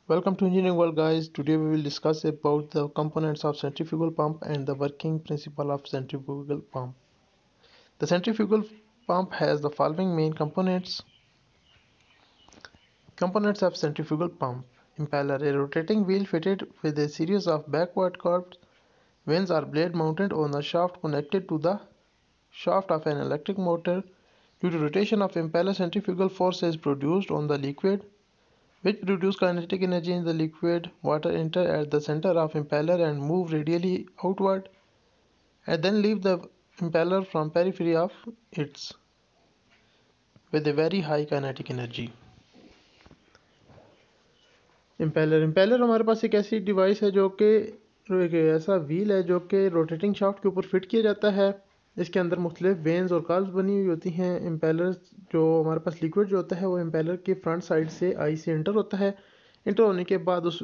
Welcome to Engineering World, guys. Today we will discuss about the components of centrifugal pump and the working principle of centrifugal pump. The centrifugal pump has the following main components. Components of centrifugal pump: impeller, a rotating wheel fitted with a series of backward curved vanes or blade mounted on the shaft connected to the shaft of an electric motor. Due to rotation of impeller, centrifugal force is produced on the liquid, which produce kinetic energy in the liquid. Water enter at the center of impeller and move radially outward, and then leave the impeller from periphery of its with a very high kinetic energy. impeller हमारे पास एक ऐसी device है जो कि एक ऐसा wheel है जो कि रोटेटिंग शाफ्ट के ऊपर फिट किया जाता है। इसके अंदर मुख्तलिफ वेन्स और कर्व्स बनी हुई होती हैं। इम्पेलर जो हमारे पास लिक्विड जो होता है वो इम्पेलर के फ्रंट साइड से आई से इंटर होता है। इंटर होने के बाद उस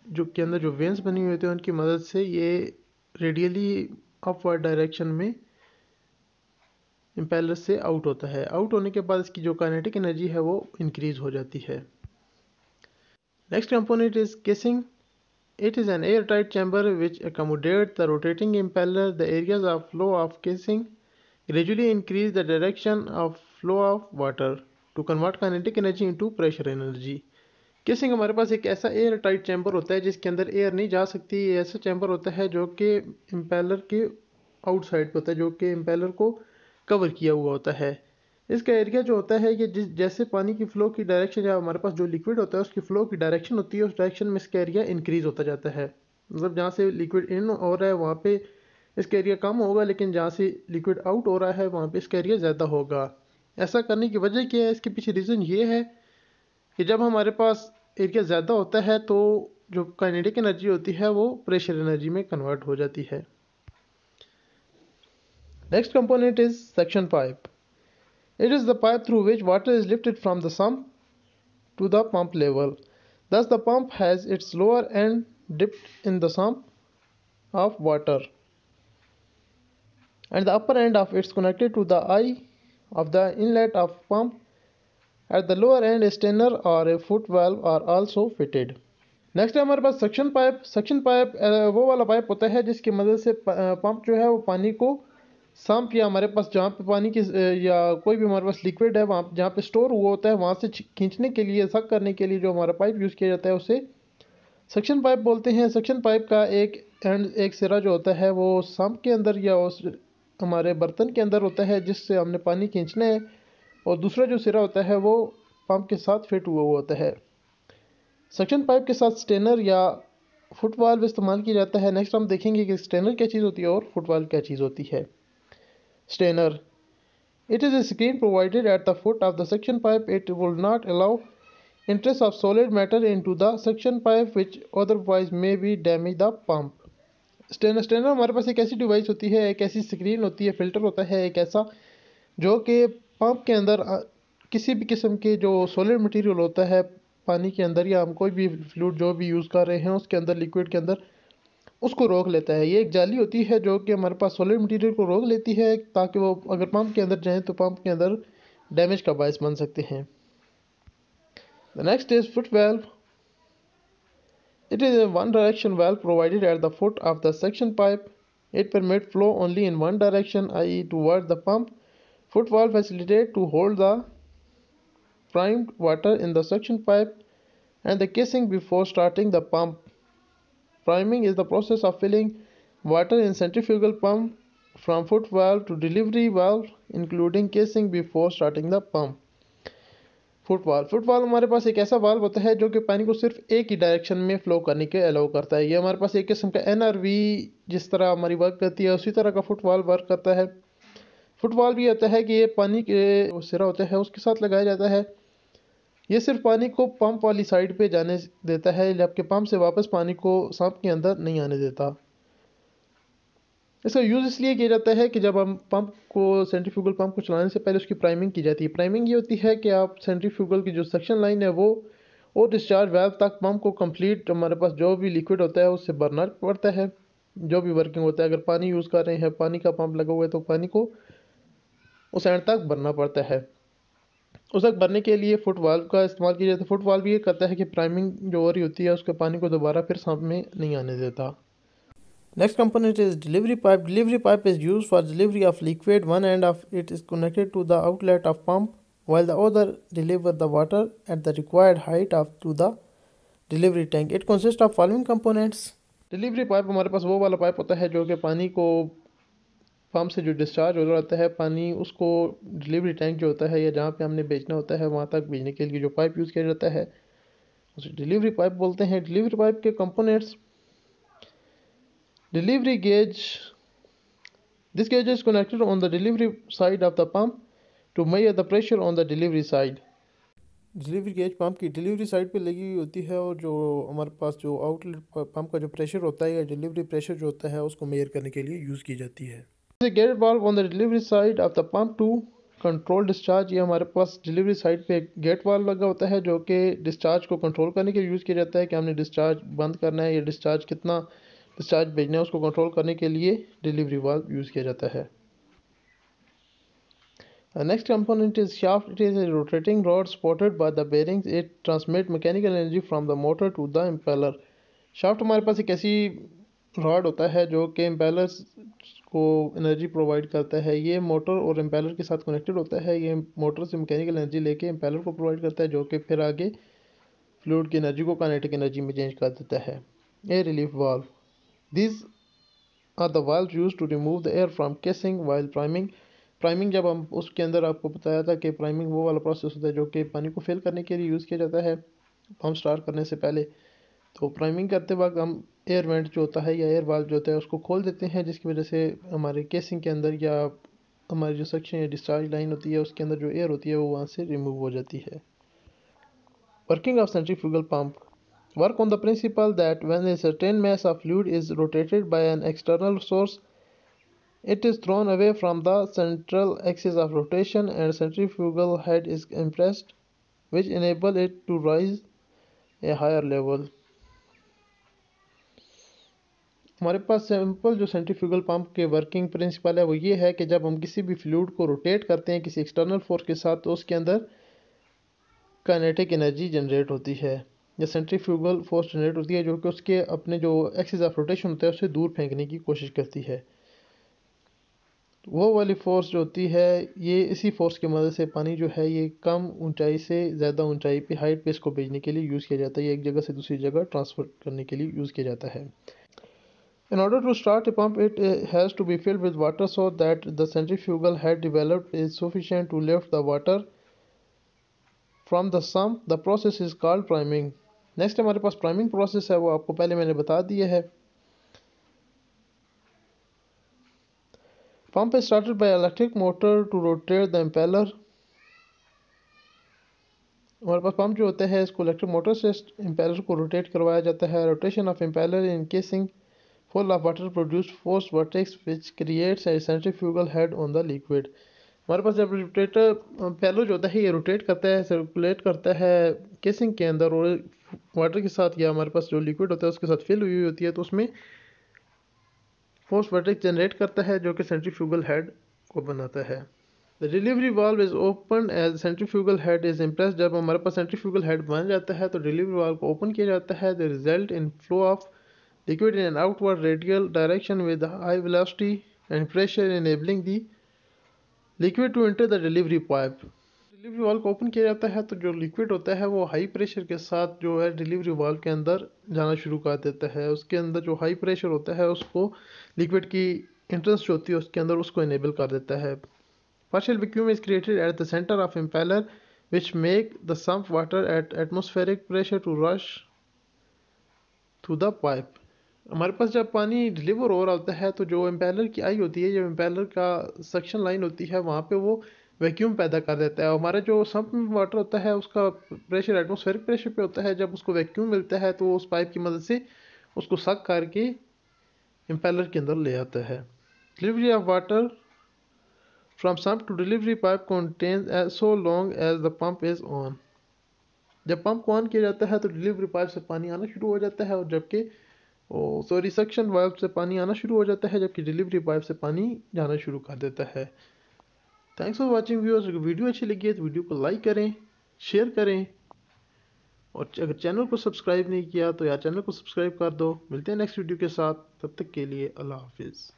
जो के अंदर जो वेन्स बनी हुई होती हैं उनकी मदद से ये रेडियली अपवर्ड डायरेक्शन में इम्पेलर से आउट होता है। आउट होने के बाद इसकी जो काइनेटिक एनर्जी है वो इंक्रीज हो जाती है। Next component is casing. It is an airtight chamber which accommodates the rotating impeller. The areas of flow of casing gradually increase the direction of flow of water to convert kinetic energy into pressure energy. Casing हमारे पास एक ऐसा air tight chamber होता है जिसके अंदर air नहीं जा सकती। ये ऐसा चैम्बर होता है जो कि इम्पेलर के आउटसाइड पे होता है, जो कि इम्पेलर को कवर किया हुआ होता है। इसका एरिया जो होता है ये जैसे पानी की फ़्लो की डायरेक्शन या हमारे पास जो लिक्विड होता है उसकी फ़्लो की डायरेक्शन होती है, उस डायरेक्शन में इसका एरिया इंक्रीज़ होता जाता है। मतलब जहाँ से लिक्विड इन हो रहा है वहाँ पे इसका एरिया कम होगा, लेकिन जहाँ से लिक्विड आउट हो रहा है वहाँ पे इसका एरिया ज़्यादा होगा। ऐसा करने की वजह क्या है? इसके पीछे रीज़न ये है कि जब हमारे पास एरिया ज़्यादा होता है तो जो काइनेटिक एनर्जी होती है वो प्रेशर एनर्जी में कन्वर्ट हो जाती है। Next component is suction pipe. It is the pipe through which water is lifted from the sump to the pump level. Thus, the pump has its lower end dipped in the sump of water, and the upper end of it is connected to the eye of the inlet of pump. At the lower end, a strainer or a foot valve are also fitted. Next है हमारे पास suction pipe. Suction pipe वो वाला pipe होता है जिसकी मदद से pump जो है वो पानी को सम्प या हमारे पास जहाँ पे पानी की या कोई भी हमारे पास लिक्विड है वहाँ जहाँ पे स्टोर हुआ होता है वहाँ से खींचने के लिए, सक करने के लिए जो हमारा पाइप यूज़ किया जाता है उसे सक्शन पाइप बोलते हैं। सक्शन पाइप का एक सिरा जो होता है वो सम्प के अंदर या उस हमारे बर्तन के अंदर होता है जिससे हमने पानी खींचना है, और दूसरा जो सिरा होता है वो पंप के साथ फिट हुआ होता है। सक्शन पाइप के साथ स्टेनर या फुट वाल्व इस्तेमाल किया जाता है। नेक्स्ट हम देखेंगे कि स्टेनर क्या चीज़ होती है और फुट वाल्व क्या चीज़ होती है। Strainer. It is a screen provided at the foot of the suction pipe. It will not allow ingress of solid matter into the suction pipe which otherwise may be damage the pump. Strainer हमारे पास एक ऐसी device होती है, एक ऐसी screen होती है, फिल्टर होता है एक ऐसा जो कि पंप के अंदर किसी भी किस्म के जो सॉलिड मटेरियल होता है पानी के अंदर या हम कोई भी फ्लूइड जो भी यूज़ कर रहे हैं उसके अंदर, लिक्विड के अंदर, उसको रोक लेता है। ये एक जाली होती है जो कि हमारे पास सॉलिड मटेरियल को रोक लेती है ताकि वो अगर पंप के अंदर जाएँ तो पंप के अंदर डैमेज का बायस बन सकते हैं। The next is foot valve. It is a one direction valve provided at the foot of the suction pipe. It permits flow only in one direction, i.e. towards the pump. Foot valve facilitates to hold the primed water in the suction pipe and the casing before starting the pump. Priming is the process of filling water in centrifugal pump from foot valve to delivery valve, including casing before starting the pump. Football हमारे पास एक ऐसा valve होता है जो कि पानी को सिर्फ एक ही डायरेक्शन में फ्लो करने के अलाउ करता है। ये हमारे पास एक किस्म का NRV जिस तरह हमारी वर्क करती है उसी तरह का फुटबॉल वर्क करता है। फुटबॉल भी होता है कि ये पानी के सिरा होता है उसके साथ लगाया जाता है। ये सिर्फ पानी को पंप वाली साइड पे जाने देता है, जबकि पंप से वापस पानी को सांप के अंदर नहीं आने देता। इसका यूज़ इसलिए किया जाता है कि जब हम पंप को सेंट्रीफ्यूगल पंप को चलाने से पहले उसकी प्राइमिंग की जाती है। प्राइमिंग ये होती है कि आप सेंट्रीफ्यूगल की जो सक्शन लाइन है वो और डिस्चार्ज वाल्व तक पंप को कंप्लीट हमारे पास जो भी लिक्विड होता है उससे भरना पड़ता है। जो भी वर्किंग होता है, अगर पानी यूज़ कर रहे हैं, पानी का पंप लगा हुआ है तो पानी को उस एंड तक भरना पड़ता है। उस तक भरने के लिए फुट वाल्व का इस्तेमाल किया जाता है। फुट वाल्व ये करता है कि प्राइमिंग जो हो रही होती है उसके पानी को दोबारा फिर सामने नहीं आने देता। Next component is delivery pipe. Delivery pipe is used for delivery of liquid. One end of it is connected to the outlet of pump, while the other deliver the water at the required height of to the delivery tank. It consists of following components. Delivery pipe हमारे पास वो वाला pipe होता है जो कि पानी को pump से जो डिस्चार्ज हो रहा होता है पानी उसको डिलीवरी टैंक जो होता है या जहाँ पे हमने भेजना होता है वहाँ तक भेजने के लिए जो पाइप यूज़ किया जाता है उसे डिलीवरी पाइप बोलते हैं। डिलीवरी पाइप के components delivery gauge. This gauge is connected on the delivery side of the pump to measure the pressure on the delivery side. Delivery gauge pump की delivery side पे लगी हुई होती है और जो हमारे पास जो आउटलेट पंप का जो प्रेशर होता है या डिलीवरी प्रेशर जो होता है उसको मेजर करने के लिए यूज़ की जाती है। Gate valve on the delivery side of the pump to control discharge. ये हमारे पास डिलीवरी साइड पे एक गेट वाल्व लगा होता है जो कि डिस्चार्ज को कंट्रोल करने के लिए यूज़ किया जाता है कि हमने डिस्चार्ज बंद करना है या डिस्चार्ज कितना डिस्चार्ज भेजना है उसको कंट्रोल करने के लिए डिलीवरी वाल्व यूज़ किया जाता है। Next component is shaft. It is a rotating rod supported by the bearings. It transmit mechanical energy from the motor to the impeller. Shaft हमारे पास एक ऐसी रॉड होता है जो कि इम्पेलर्स को एनर्जी प्रोवाइड करता है। ये मोटर और इम्पेलर के साथ कनेक्टेड होता है। ये मोटर से मैकेनिकल एनर्जी लेके इम्पेलर को प्रोवाइड करता है जो कि फिर आगे फ्लूइड की एनर्जी को काइनेटिक एनर्जी में चेंज कर देता है। Air relief valve. These are the valve use to remove the air from casing while priming. Priming जब हम उसके अंदर आपको बताया था कि प्राइमिंग वो वाला प्रोसेस होता है जो कि पानी को फिल करने के लिए यूज़ किया जाता है पंप स्टार्ट करने से पहले। तो प्राइमिंग करते वक्त हम एयर वेंट जो होता है या एयर वाल्व जो होता है उसको खोल देते हैं जिसकी वजह से हमारे केसिंग के अंदर या हमारी जो सक्शन या डिस्चार्ज लाइन होती है उसके अंदर जो एयर होती है वो वहाँ से रिमूव हो जाती है। Working of centrifugal pump work on the principal that when a certain mass of fluid is rotated by an external source it is thrown away from the central axis of rotation and centrifugal head is compressed which enable it to rise a higher level। हमारे पास simple जो centrifugal pump के working principle है वो ये है कि जब हम किसी भी फ्लूइड को रोटेट करते हैं किसी एक्सटर्नल फोर्स के साथ तो उसके अंदर काइनेटिक एनर्जी जनरेट होती है या सेंट्रीफ्यूगल फोर्स जनरेट होती है जो कि उसके अपने जो एक्सिस ऑफ रोटेशन होता है उससे दूर फेंकने की कोशिश करती है। वो वाली फोर्स जो होती है ये इसी फोर्स की मदद से पानी जो है ये कम ऊंचाई से ज़्यादा ऊंचाई पे हाइट पे इसको भेजने के लिए यूज़ किया जाता है। ये एक जगह से दूसरी जगह ट्रांसफ़र करने के लिए यूज़ किया जाता है। In order to start a pump, it has to be filled with water so that the centrifugal head developed is sufficient to lift the water from the sump. The process is called priming. Next हमारे पास priming process है वो आपको पहले मैंने बता दिया है। Pump is started by electric motor to rotate the impeller. हमारे पास पंप जो होता है इसको इलेक्ट्रिक मोटर से इम्पेलर को रोटेट करवाया जाता है। Rotation of impeller in casing full of water produce force vortex which creates a centrifugal head on the liquid। हमारे पास जब रोटेटर पैलो जो होता है ये रोटेट करता है सर्कुलेट करता है केसिंग के अंदर और वाटर के साथ या हमारे पास जो लिक्विड होता है उसके साथ फिल हुई होती है तो उसमें फोर्स वर्टेक्स जनरेट करता है जो कि सेंट्रीफ्यूगल हेड को बनाता है। The delivery valve is open as centrifugal head is impress. जब हमारे पास सेंट्रीफ्यूगल हेड बन जाता है तो डिलीवरी वाल्व को ओपन किया जाता है। The result in flow of liquid in an outward radial direction with high velocity and pressure enabling the liquid to enter the delivery pipe। Delivery valve को open किया जाता है तो जो लिक्विड होता है वो हाई प्रेशर के साथ जो है डिलीवरी वाल्व के अंदर जाना शुरू कर देता है। उसके अंदर जो हाई प्रेशर होता है उसको लिक्विड की एंट्रेंस जो होती है उसके अंदर उसको इनेबल कर देता है। Partial vacuum is created at the centre of impeller which make the sump water at atmospheric pressure to rush through the pipe. हमारे पास जब पानी डिलीवर हो रहा होता है तो जो इम्पेलर की आई होती है जो इम्पेलर का सक्शन लाइन होती है वहाँ पे वो वैक्यूम पैदा कर देता है। हमारा जो सम्प में वाटर होता है उसका प्रेशर एटमॉस्फेरिक प्रेशर पे होता है। जब उसको वैक्यूम मिलता है तो उस पाइप की मदद से उसको सक करके इम्पेलर के अंदर ले आता है। Delivery of water from sump to delivery pipe continues so long as the pump is on. जब पंप को ऑन किया जाता है तो डिलीवरी पाइप से पानी आना शुरू हो जाता है और जबकि सॉरी सक्शन वाल्व से पानी आना शुरू हो जाता है जबकि डिलीवरी पाइप से पानी जाना शुरू कर देता है। Thanks for watching viewers. अगर वीडियो अच्छी लगी है तो वीडियो को लाइक करें, शेयर करें, और अगर चैनल को सब्सक्राइब नहीं किया तो यार चैनल को सब्सक्राइब कर दो। मिलते हैं नेक्स्ट वीडियो के साथ, तब तक के लिए अल्लाह हाफिज़।